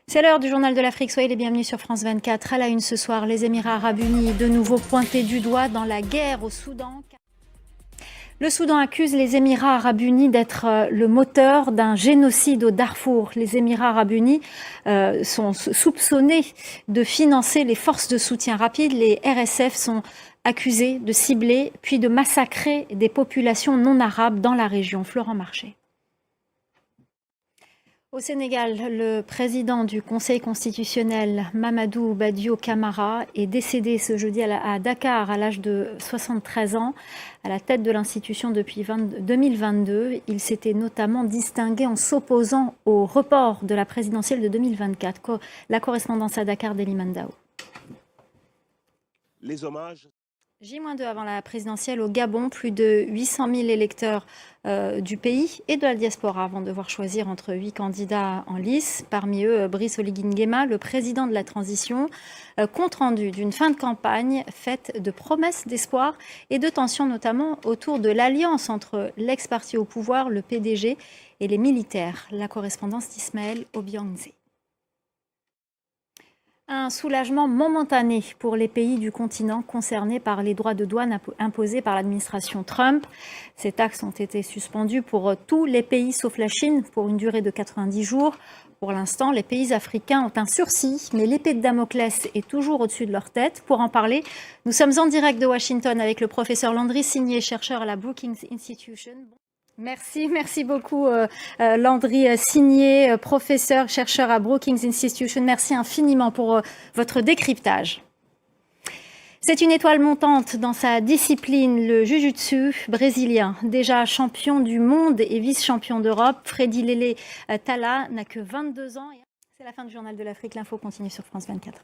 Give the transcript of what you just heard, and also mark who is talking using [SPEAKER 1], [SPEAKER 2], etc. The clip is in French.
[SPEAKER 1] C'est l'heure du journal de l'Afrique. Soyez les bienvenus sur France 24. À la une ce soir, les Émirats arabes unis de nouveau pointés du doigt dans la guerre au Soudan. Le Soudan accuse les Émirats arabes unis d'être le moteur d'un génocide au Darfour. Les Émirats arabes unis sont soupçonnés de financer les forces de soutien rapide. Les RSF sont accusés de cibler puis de massacrer des populations non arabes dans la région. Florent Marché. Au Sénégal, le président du Conseil constitutionnel, Mamadou Badio Camara, est décédé ce jeudi à Dakar à l'âge de 73 ans. À la tête de l'institution depuis 2022, il s'était notamment distingué en s'opposant au report de la présidentielle de 2024. La correspondance à Dakar d'Eliman Dao.
[SPEAKER 2] Les hommages.
[SPEAKER 1] J-2 avant la présidentielle au Gabon, plus de 800 000 électeurs du pays et de la diaspora vont devoir choisir entre 8 candidats en lice. Parmi eux, Brice Oligui Nguema, le président de la transition. Compte rendu d'une fin de campagne faite de promesses d'espoir et de tensions, notamment autour de l'alliance entre l'ex-parti au pouvoir, le PDG, et les militaires. La correspondance d'Ismaël Obiangze. Un soulagement momentané pour les pays du continent concernés par les droits de douane imposés par l'administration Trump. Ces taxes ont été suspendues pour tous les pays sauf la Chine pour une durée de 90 jours. Pour l'instant, les pays africains ont un sursis, mais l'épée de Damoclès est toujours au-dessus de leur tête. Pour en parler, nous sommes en direct de Washington avec le professeur Landry Signé, chercheur à la Brookings Institution. Merci beaucoup Landry Signé, professeur, chercheur à Brookings Institution. Merci infiniment pour votre décryptage. C'est une étoile montante dans sa discipline, le jiu-jitsu brésilien. Déjà champion du monde et vice-champion d'Europe, Freddy Lele Talla n'a que 22 ans. C'est la fin du journal de l'Afrique. L'info continue sur France 24.